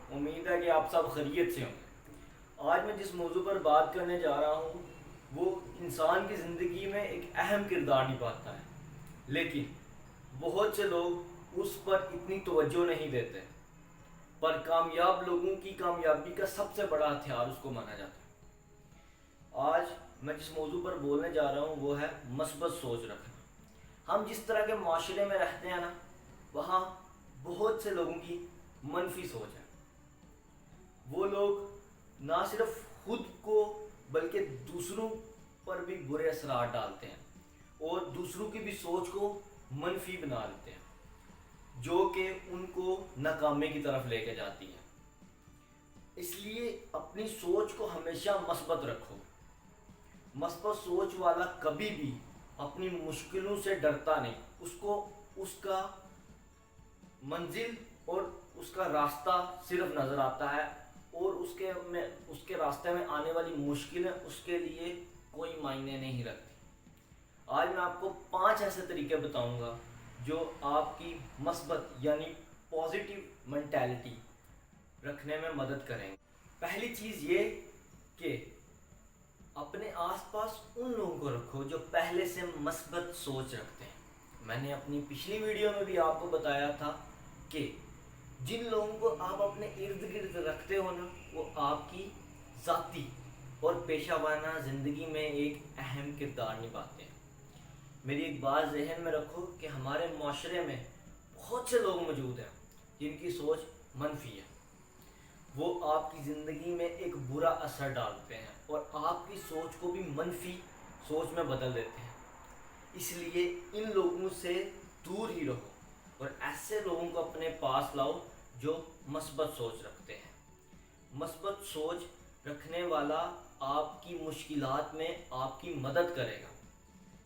امید ہے کہ آپ سب خیریت سے ہوں۔ آج میں جس موضوع پر بات کرنے جا رہا ہوں وہ انسان کی زندگی میں ایک اہم کردار نبھاتا ہے، لیکن بہت سے لوگ اس پر اتنی توجہ نہیں دیتے، پر کامیاب لوگوں کی کامیابی کا سب سے بڑا ہتھیار اس کو مانا جاتا ہے۔ آج میں جس موضوع پر بولنے جا رہا ہوں وہ ہے مثبت سوچ رکھنا۔ ہم جس طرح کے معاشرے میں رہتے ہیں نا، وہاں بہت سے لوگوں کی منفی سوچ ہے۔ وہ لوگ نہ صرف خود کو بلکہ دوسروں پر بھی برے اثرات ڈالتے ہیں اور دوسروں کی بھی سوچ کو منفی بنا دیتے ہیں، جو کہ ان کو ناکامی کی طرف لے کے جاتی ہے۔ اس لیے اپنی سوچ کو ہمیشہ مثبت رکھو۔ مثبت سوچ والا کبھی بھی اپنی مشکلوں سے ڈرتا نہیں، اس کا منزل اور اس کا راستہ صرف نظر آتا ہے، اور اس کے راستے میں آنے والی مشکلیں اس کے لیے کوئی معنی نہیں رکھتی۔ آج میں آپ کو 5 ایسے طریقے بتاؤں گا جو آپ کی مثبت یعنی پازیٹیو مینٹیلٹی رکھنے میں مدد کریں گے۔ پہلی چیز یہ کہ اپنے آس پاس ان لوگوں کو رکھو جو پہلے سے مثبت سوچ رکھتے ہیں۔ میں نے اپنی پچھلی ویڈیو میں بھی آپ کو بتایا تھا کہ جن لوگوں کو آپ اپنے ارد گرد رکھتے ہو نا، وہ آپ کی ذاتی اور پیشہ ورانہ زندگی میں ایک اہم کردار نبھاتے ہیں۔ میری ایک بات ذہن میں رکھو کہ ہمارے معاشرے میں بہت سے لوگ موجود ہیں جن کی سوچ منفی ہے۔ وہ آپ کی زندگی میں ایک برا اثر ڈالتے ہیں اور آپ کی سوچ کو بھی منفی سوچ میں بدل دیتے ہیں۔ اس لیے ان لوگوں سے دور ہی رہو اور ایسے لوگوں کو اپنے پاس لاؤ جو مثبت سوچ رکھتے ہیں۔ مثبت سوچ رکھنے والا آپ کی مشکلات میں آپ کی مدد کرے گا۔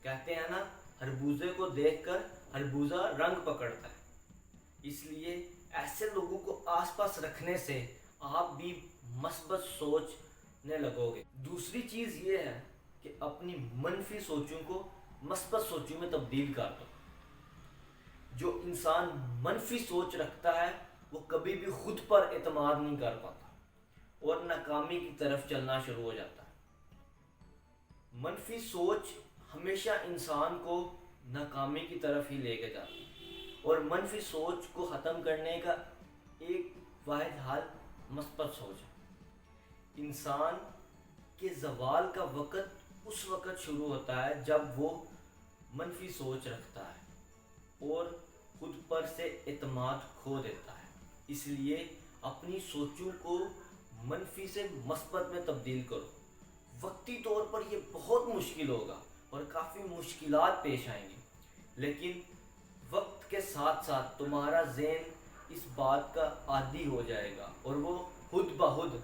کہتے ہیں نا، خربوزے کو دیکھ کر خربوزہ رنگ پکڑتا ہے۔ اس لیے ایسے لوگوں کو آس پاس رکھنے سے آپ بھی مثبت سوچنے لگو گے۔ دوسری چیز یہ ہے کہ اپنی منفی سوچوں کو مثبت سوچوں میں تبدیل کر دو۔ جو انسان منفی سوچ رکھتا ہے وہ کبھی بھی خود پر اعتماد نہیں کر پاتا اور ناکامی کی طرف چلنا شروع ہو جاتا ہے۔ منفی سوچ ہمیشہ انسان کو ناکامی کی طرف ہی لے کے جاتی ہے، اور منفی سوچ کو ختم کرنے کا ایک واحد حل مثبت سوچ ہے۔ انسان کے زوال کا وقت اس وقت شروع ہوتا ہے جب وہ منفی سوچ رکھتا ہے اور خود پر سے اعتماد کھو دیتا ہے۔ اس لیے اپنی سوچوں کو منفی سے مثبت میں تبدیل کرو۔ وقتی طور پر یہ بہت مشکل ہوگا اور کافی مشکلات پیش آئیں گی، لیکن وقت کے ساتھ ساتھ تمہارا ذہن اس بات کا عادی ہو جائے گا اور وہ خود بخود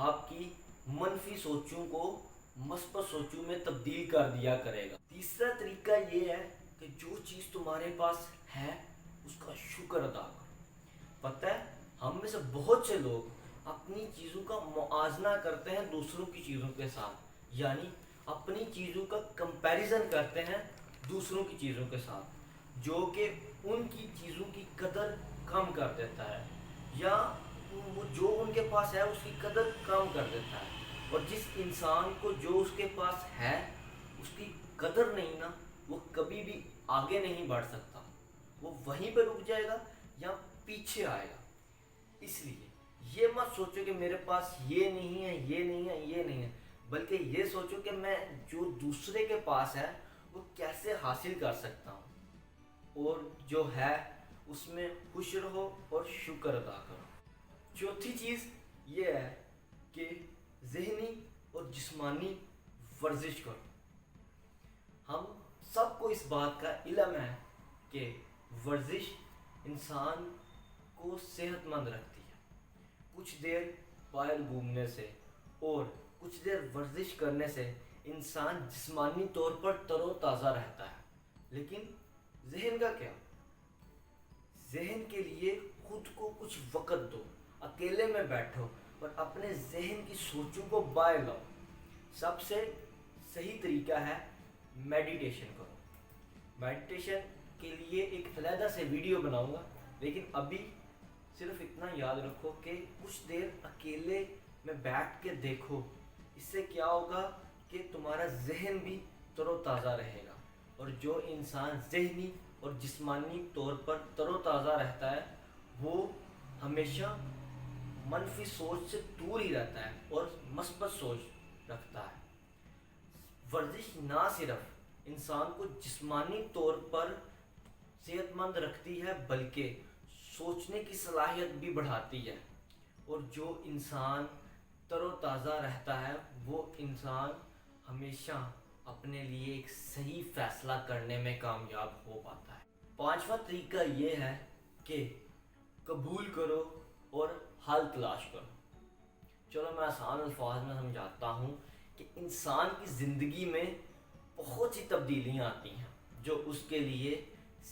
آپ کی منفی سوچوں کو مثبت سوچوں میں تبدیل کر دیا کرے گا۔ تیسرا طریقہ یہ ہے کہ جو چیز تمہارے پاس ہے اس کا شکر ادا کرو۔ پتہ ہے، ہم میں سے بہت سے لوگ اپنی چیزوں کا موازنہ کرتے ہیں دوسروں کی چیزوں کے ساتھ، یعنی اپنی چیزوں کا کمپیریزن کرتے ہیں دوسروں کی چیزوں کے ساتھ، جو کہ ان کی چیزوں کی قدر کم کر دیتا ہے، یا جو ان کے پاس ہے اس کی قدر کم کر دیتا ہے۔ اور جس انسان کو جو اس کے پاس ہے اس کی قدر نہیں نا، وہ کبھی بھی آگے نہیں بڑھ سکتا، وہ وہیں پہ رک جائے گا یا پیچھے آئے گا۔ اس لیے یہ مت سوچو کہ میرے پاس یہ نہیں ہے، یہ نہیں ہے، یہ نہیں ہے، بلکہ یہ سوچو کہ میں جو دوسرے کے پاس ہے وہ کیسے حاصل کر سکتا ہوں، اور جو ہے اس میں خوش رہو اور شکر ادا کرو۔ چوتھی چیز یہ ہے کہ ذہنی اور جسمانی ورزش کرو۔ ہم سب کو اس بات کا علم ہے کہ ورزش انسان کو صحت مند رکھتی ہے۔ کچھ دیر باہر گھومنے سے اور کچھ دیر ورزش کرنے سے انسان جسمانی طور پر تر و تازہ رہتا ہے، لیکن ذہن کا کیا؟ ذہن کے لیے خود کو کچھ وقت دو، اکیلے میں بیٹھو اور اپنے ذہن کی سوچوں کو باہر لاؤ۔ سب سے صحیح طریقہ ہے میڈیٹیشن کرو۔ میڈیٹیشن کے لیے ایک علیحدہ سے ویڈیو بناؤں گا، لیکن ابھی صرف اتنا یاد رکھو کہ کچھ دیر اکیلے میں بیٹھ کے دیکھو، اس سے کیا ہوگا کہ تمہارا ذہن بھی تر و تازہ رہے گا، اور جو انسان ذہنی اور جسمانی طور پر تر و تازہ رہتا ہے وہ ہمیشہ منفی سوچ سے دور ہی رہتا ہے اور مثبت سوچ رکھتا ہے۔ ورزش نہ صرف انسان کو جسمانی طور پر صحت مند رکھتی ہے بلکہ سوچنے کی صلاحیت بھی بڑھاتی ہے، اور جو انسان تر و تازہ رہتا ہے وہ انسان ہمیشہ اپنے لیے ایک صحیح فیصلہ کرنے میں کامیاب ہو پاتا ہے۔ پانچواں طریقہ یہ ہے کہ قبول کرو اور حل تلاش کرو۔ چلو میں آسان الفاظ میں سمجھاتا ہوں کہ انسان کی زندگی میں بہت سی تبدیلیاں آتی ہیں جو اس کے لیے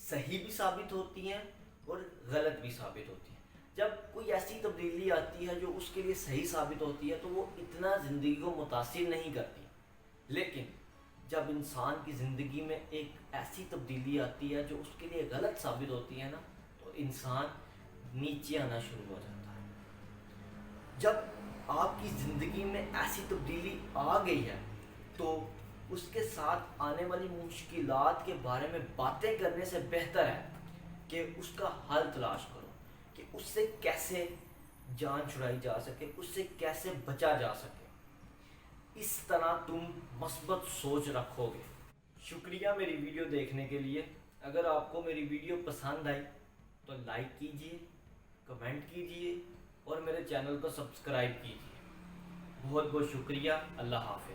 صحیح بھی ثابت ہوتی ہیں اور غلط بھی ثابت ہوتی ہیں۔ جب کوئی ایسی تبدیلی آتی ہے جو اس کے لیے صحیح ثابت ہوتی ہے تو وہ اتنا زندگی کو متاثر نہیں کرتی، لیکن جب انسان کی زندگی میں ایک ایسی تبدیلی آتی ہے جو اس کے لیے غلط ثابت ہوتی ہے نا، تو انسان نیچے آنا شروع ہو جاتا ہے۔ جب آپ کی زندگی میں ایسی تبدیلی آ گئی ہے تو اس کے ساتھ آنے والی مشکلات کے بارے میں باتیں کرنے سے بہتر ہے کہ اس کا حل تلاش کرو، کہ اس سے کیسے جان چھڑائی جا سکے، اس سے کیسے بچا جا سکے۔ اس طرح تم مثبت سوچ رکھو گے۔ شکریہ میری ویڈیو دیکھنے کے لیے۔ اگر آپ کو میری ویڈیو پسند آئی تو لائک کیجئے، کمنٹ کیجئے اور میرے چینل کو سبسکرائب کیجئے۔ بہت بہت شکریہ۔ اللہ حافظ۔